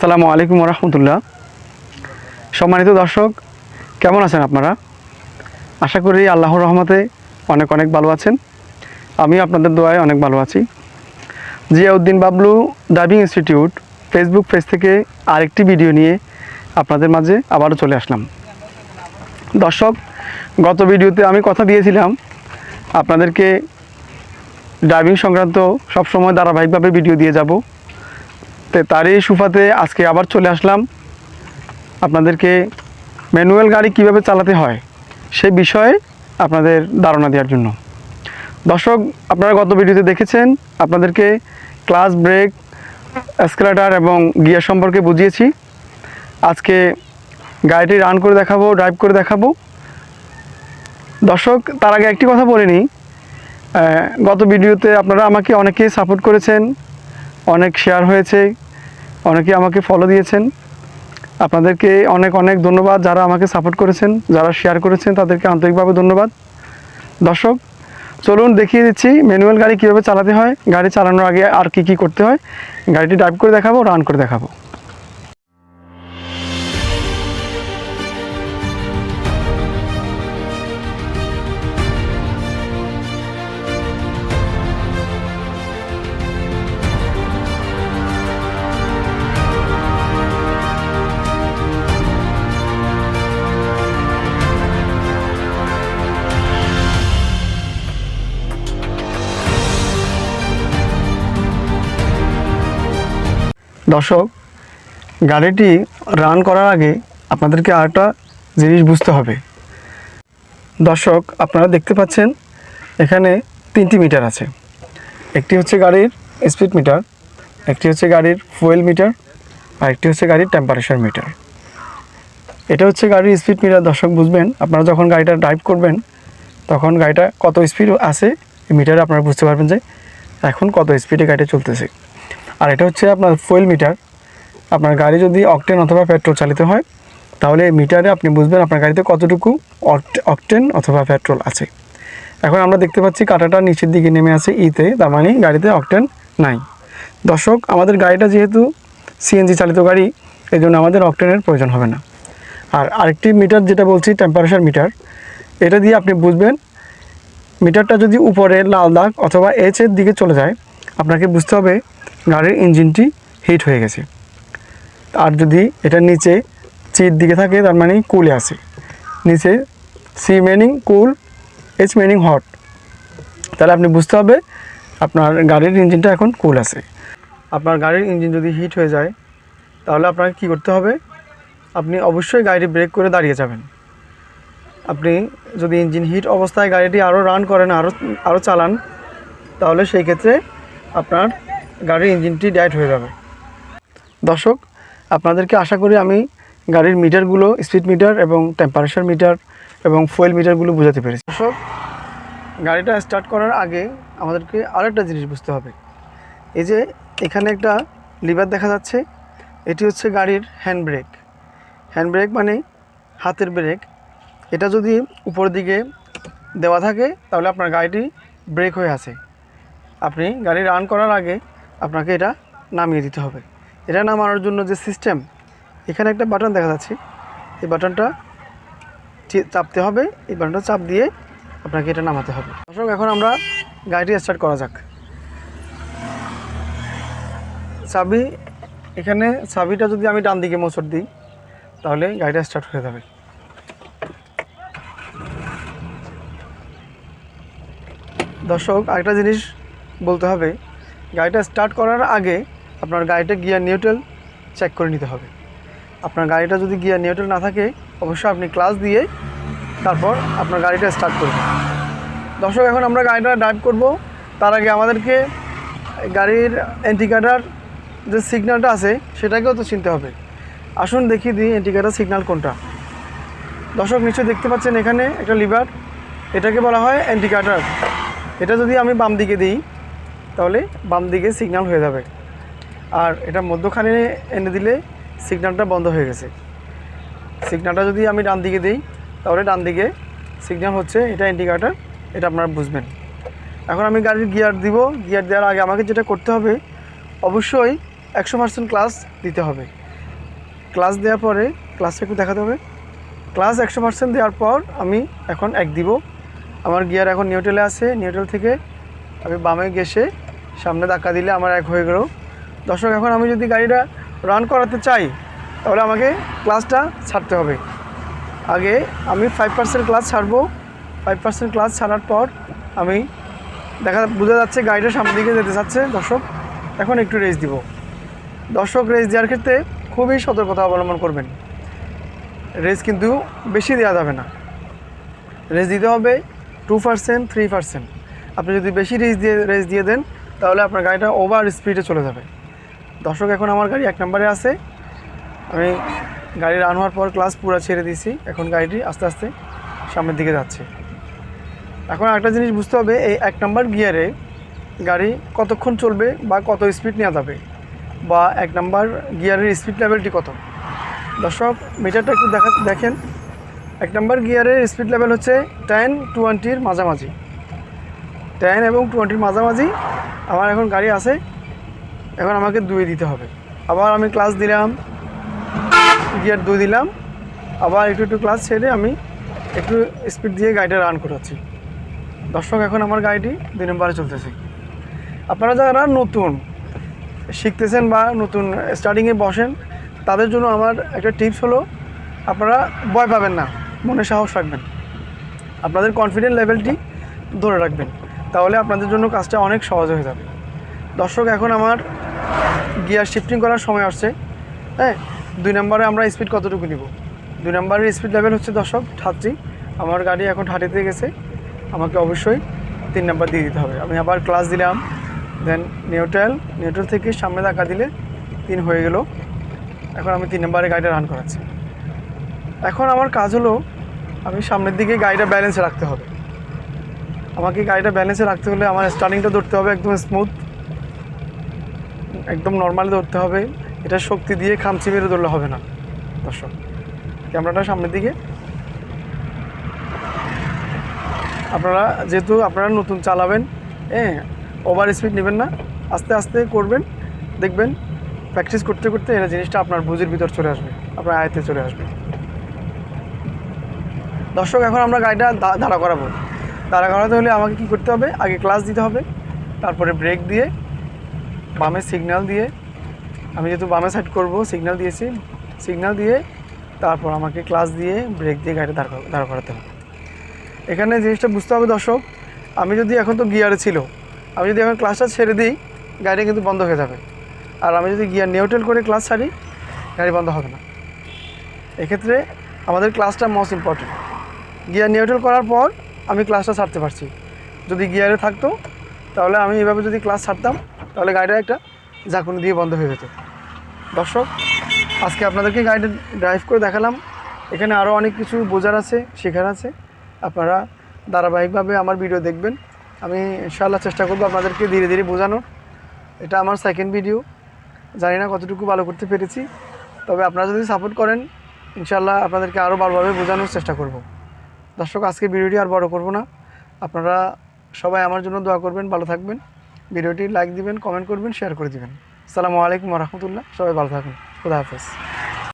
আসসালামু আলাইকুম রহমতুল্লাহ। সম্মানিত দর্শক, কেমন আছেন আপনারা? আশা করি আল্লাহর রহমতে অনেক অনেক ভালো আছেন। আমি আপনাদের দোয়ায় অনেক ভালো আছি। Ziauddin Bablu driving institute Facebook page থেকে আরেকটি ভিডিও নিয়ে আপনাদের মাঝে আবারও চলে আসলাম। দর্শক, গত ভিডিওতে আমি কথা দিয়েছিলাম আপনাদেরকে ড্রাইভিং সংক্রান্ত সবসময় ধারাবাহিকভাবে ভিডিও দিয়ে যাব। তো তারই সুফাতে আজকে আবার চলে আসলাম আপনাদেরকে ম্যানুয়াল গাড়ি কিভাবে চালাতে হয় সেই বিষয়ে আপনাদের ধারণা দেওয়ার জন্য। দর্শক, আপনারা গত ভিডিওতে দেখেছেন আপনাদেরকে ক্লাচ, ব্রেক, অ্যাক্সেলারেটর এবং গিয়ার সম্পর্কে বুঝিয়েছি। আজকে গাড়িটি রান করে দেখাবো, ড্রাইভ করে দেখাবো। দর্শক, তার আগে একটি কথা বলে নিই, গত ভিডিওতে আপনারা আমাকে অনেকেই সাপোর্ট করেছেন, অনেক শেয়ার হয়েছে, অনেকে আমাকে ফলো দিয়েছেন। আপনাদেরকে অনেক অনেক ধন্যবাদ। যারা আমাকে সাপোর্ট করেছেন, যারা শেয়ার করেছেন, তাদেরকে আন্তরিকভাবে ধন্যবাদ। দর্শক, চলুন দেখিয়ে দিচ্ছি ম্যানুয়াল গাড়ি কীভাবে চালাতে হয়, গাড়ি চালানোর আগে আর কি কি করতে হয়। গাড়িটি ড্রাইভ করে দেখাবো, রান করে দেখাবো। দর্শক, গাড়িটি রান করার আগে আপনাদেরকে আরেকটা জিনিস বুঝতে হবে। দর্শক, আপনারা দেখতে পাচ্ছেন এখানে 3টি মিটার আছে। একটি হচ্ছে গাড়ির স্পিড মিটার, একটি হচ্ছে গাড়ির ফুয়েল মিটার, আর একটি হচ্ছে গাড়ির টেম্পারেচার মিটার। এটা হচ্ছে গাড়ির স্পিড মিটার। দর্শক, বুঝবেন আপনারা যখন গাড়িটা ড্রাইভ করবেন তখন গাড়িটা কত স্পিড আছে এই মিটারে আপনারা বুঝতে পারবেন যে এখন কত স্পিডে গাড়িটা চলতেছে। আর এটা হচ্ছে আপনার ফুয়েল মিটার। আপনার গাড়ি যদি অকটেন অথবা পেট্রোল চালিত হয় তাহলে এই মিটারে আপনি বুঝবেন আপনার গাড়িতে কতটুকু অকটেন অথবা পেট্রোল আছে। এখন আমরা দেখতে পাচ্ছি কাঁটাটা নিচের দিকে নেমে আছে ইতে, তার মানে গাড়িতে অকটেন নাই। দর্শক, আমাদের গাড়িটা যেহেতু সিএনজি চালিত গাড়ি, এই জন্য আমাদের অকটেনের প্রয়োজন হবে না। আর আরেকটি মিটার যেটা বলছি টেম্পারেচার মিটার, এটা দিয়ে আপনি বুঝবেন মিটারটা যদি উপরে লাল দাগ অথবা এইচের দিকে চলে যায় আপনাকে বুঝতে হবে গাড়ির ইঞ্জিনটি হিট হয়ে গেছে। আর যদি এটা নিচে চির দিকে থাকে তার মানে কুলে আছে। নিচে সি মিনিং কুল, এইচ মিনিং হট, তাহলে আপনি বুঝতে হবে আপনার গাড়ির ইঞ্জিনটা এখন কুল আছে। আপনার গাড়ির ইঞ্জিন যদি হিট হয়ে যায় তাহলে আপনাকে কী করতে হবে, আপনি অবশ্যই গাড়িটি ব্রেক করে দাঁড়িয়ে যাবেন। আপনি যদি ইঞ্জিন হিট অবস্থায় গাড়িটি আরও রান করেন, আরও চালান, তাহলে সেই ক্ষেত্রে আপনার গাড়ির ইঞ্জিনটি ডেড হয়ে যাবে। দর্শক, আপনাদেরকে আশা করি আমি গাড়ির মিটারগুলো, স্পিড মিটার এবং টেম্পারেচার মিটার এবং ফুয়েল মিটারগুলো বোঝাতে পেরেছি। দর্শক, গাড়িটা স্টার্ট করার আগে আমাদেরকে আরেকটা জিনিস বুঝতে হবে। এই যে এখানে একটা লিভার দেখা যাচ্ছে, এটি হচ্ছে গাড়ির হ্যান্ড ব্রেক। হ্যান্ড ব্রেক মানে হাতের ব্রেক। এটা যদি উপরের দিকে দেওয়া থাকে তাহলে আপনার গাড়িটি ব্রেক হয়ে আছে। আপনি গাড়ি রান করার আগে আপনাকে এটা নামিয়ে দিতে হবে। এটা নামানোর জন্য যে সিস্টেম, এখানে একটা বাটন দেখা যাচ্ছে, এই বাটনটা চাপতে হবে। এই বাটনটা চাপ দিয়ে আপনাকে এটা নামাতে হবে। দর্শক, এখন আমরা গাড়িটি স্টার্ট করা যাক। চাবি, এখানে চাবিটা যদি আমি ডান দিকে মোচড় দিই তাহলে গাড়িটা স্টার্ট হয়ে যাবে। দর্শক, আরেকটা জিনিস বলতে হবে, গাড়িটা স্টার্ট করার আগে আপনার গাড়িটা গিয়ার নিউট্রাল চেক করে নিতে হবে। আপনার গাড়িটা যদি গিয়ার নিউট্রাল না থাকে অবশ্যই আপনি ক্লাচ দিয়ে তারপর আপনার গাড়িটা স্টার্ট করবেন। দর্শক, এখন আমরা গাড়িটা ড্রাইভ করব। তার আগে আমাদেরকে গাড়ির ইন্ডিকেটর যে সিগন্যালটা আছে সেটাকেও তো চিনতে হবে। আসুন দেখিয়ে দিই ইন্ডিকেটর সিগন্যাল কোনটা। দর্শক, নিশ্চয়ই দেখতে পাচ্ছেন এখানে একটা লিভার, এটাকে বলা হয় ইন্ডিকেটর। এটা যদি আমি বাম দিকে দিই তাহলে বাম দিকে সিগন্যাল হয়ে যাবে, আর এটা মধ্যখানে এনে দিলে সিগন্যালটা বন্ধ হয়ে গেছে। সিগন্যালটা যদি আমি ডান দিকে দিই তাহলে ডান দিকে সিগন্যাল হচ্ছে, এটা ইন্ডিকেটর, এটা আপনারা বুঝবেন। এখন আমি গাড়ির গিয়ার দিব। গিয়ার দেওয়ার আগে আমাকে যেটা করতে হবে, অবশ্যই 100% ক্লাচ দিতে হবে। ক্লাচ দেওয়ার পরে ক্লাচটা একটু দেখাতে হবে। ক্লাচ 100% দেওয়ার পর আমি এখন 1 দিব। আমার গিয়ার এখন নিউট্রালে আছে। নিউট্রাল থেকে আমি বামে গেছে সামনে ধাক্কা দিলে আমার 1 হয়ে গেল। দর্শক, এখন আমি যদি গাড়িটা রান করাতে চাই তাহলে আমাকে ক্লাচটা ছাড়তে হবে। আগে আমি 5% ক্লাচ ছাড়বো। 5% ক্লাচ ছাড়ার পর আমি বোঝা যাচ্ছে গাড়িটা সামনের দিকে যেতে চাচ্ছে। দর্শক, এখন একটু রেস দিব। দর্শক, রেস দেওয়ার ক্ষেত্রে খুবই সতর্কতা অবলম্বন করবেন। রেস কিন্তু বেশি দেওয়া যাবে না। রেস দিতে হবে 2%, 3%। আপনি যদি বেশি রেস দিয়ে দেন তাহলে আপনার গাড়িটা ওভার স্পিডে চলে যাবে। দর্শক, এখন আমার গাড়ি 1 নম্বরে আছে। আমি গাড়ি রান হওয়ার পর ক্লাচ পুরো ছেড়ে দিয়েছি। এখন গাড়িটি আস্তে আস্তে সামনের দিকে যাচ্ছে। এখন একটা জিনিস বুঝতে হবে, এই 1 নম্বর গিয়ারে গাড়ি কতক্ষণ চলবে বা কত স্পিড নেওয়া যাবে, বা 1 নম্বর গিয়ারের স্পিড লেভেলটি কত। দর্শক, মিটারটা একটু দেখেন। 1 নম্বর গিয়ারের স্পিড লেভেল হচ্ছে 10-20-র মাঝামাঝি। 10 এবং 20-র মাঝামাঝি আমার এখন গাড়ি আছে। এখন আমাকে 2 দিতে হবে। আবার আমি ক্লাচ দিলাম, গিয়ার 2 দিলাম, আবার একটু ক্লাচ ছেড়ে আমি একটু স্পিড দিয়ে গাড়িটা রান করাচ্ছি। দর্শক, এখন আমার গাড়িটি 2 নম্বরে চলতেছে। আপনারা যারা নতুন শিখতেছেন বা নতুন স্টার্টিংয়ে বসেন তাদের জন্য আমার একটা টিপস হলো, আপনারা ভয় পাবেন না, মনে সাহস রাখবেন, আপনাদের কনফিডেন্ট লেভেলটি ধরে রাখবেন, তাহলে আপনাদের জন্য কাজটা অনেক সহজ হয়ে যাবে। দর্শক, এখন আমার গিয়ার শিফটিং করার সময় আসছে। হ্যাঁ, 2 নম্বরে আমরা স্পিড কতটুকু নিব? 2 নম্বরের স্পিড লেভেল হচ্ছে দর্শক 30। আমার গাড়ি এখন 30-তে গেছে। আমাকে অবশ্যই 3 নম্বর দিয়ে দিতে হবে। আমি আবার ক্লাচ দিলাম, দেন নিউট্রাল থেকে সামনে ধাক্কা দিলে 3 হয়ে গেল। এখন আমি 3 নম্বরে গাড়িটা রান করাচ্ছি। এখন আমার কাজ হলো, আমি সামনের দিকে গাড়িটা ব্যালেন্সে রাখতে হবে। আমাকে গাড়িটা ব্যালেন্সে রাখতে হলে আমার স্টার্টিংটা ধরতে হবে একদম স্মুথ, একদম নর্মালি ধরতে হবে। এটা শক্তি দিয়ে খামচি মেরে ধরলে হবে না। দর্শক, ক্যামেরাটা সামনের দিকে। আপনারা যেহেতু আপনারা নতুন চালাবেন, হ্যাঁ, ওভার স্পিড নেবেন না, আস্তে আস্তে করবেন। দেখবেন প্র্যাকটিস করতে করতে এই জিনিসটা আপনার বুঝের ভিতর চলে আসবে, আপনার আয়ত্তে চলে আসবে। দর্শক, এখন আমরা গাড়িটা দাঁড়া করাবো। দাঁড়া করাতে হলে আমাকে কী করতে হবে? আগে ক্লাচ দিতে হবে, তারপরে ব্রেক দিয়ে বামে সিগন্যাল দিয়ে, আমি যেহেতু বামে সাইড করব সিগন্যাল দিয়েছি, সিগন্যাল দিয়ে তারপর আমাকে ক্লাচ দিয়ে ব্রেক দিয়ে গাড়িটা দাঁড়া করাতে হবে। এখানে জিনিসটা বুঝতে হবে দর্শক, আমি যদি এখন তো গিয়ারে ছিল, আমি যদি এখন ক্লাচটা ছেড়ে দিই গাড়ি কিন্তু বন্ধ হয়ে যাবে। আর আমি যদি গিয়ার নিউট্রাল করে ক্লাচ ছাড়ি গাড়ি বন্ধ হবে না। এক্ষেত্রে আমাদের ক্লাচটা মোস্ট ইম্পর্টেন্ট। গিয়ার নিউট্রাল করার পর আমি ক্লাচটা ছাড়তে পারছি। যদি গিয়ারে থাকতো তাহলে আমি এভাবে যদি ক্লাচ ছাড়তাম তাহলে গাড়িটা একটা ঝাঁকুনি দিয়ে বন্ধ হয়ে যেত। দর্শক, আজকে আপনাদেরকে গাড়িটা ড্রাইভ করে দেখালাম। এখানে আরও অনেক কিছু বোঝার আছে, শেখার আছে। আপনারা ধারাবাহিকভাবে আমার ভিডিও দেখবেন। আমি ইনশাআল্লাহ চেষ্টা করব আপনাদেরকে ধীরে ধীরে বোঝানোর। এটা আমার সেকেন্ড ভিডিও, জানি না কতটুকু ভালো করতে পেরেছি, তবে আপনারা যদি সাপোর্ট করেন ইনশাআল্লাহ আপনাদেরকে আরও ভালোভাবে বোঝানোর চেষ্টা করব। দর্শক, আজকে ভিডিওটি আর বড় করব না। আপনারা সবাই আমার জন্য দোয়া করবেন, ভালো থাকবেন। ভিডিওটি লাইক দিবেন, কমেন্ট করবেন, শেয়ার করে দিবেন। আসসালামু আলাইকুম ওয়া রাহমাতুল্লাহ। সবাই ভালো থাকুন। খুদা হাফেজ।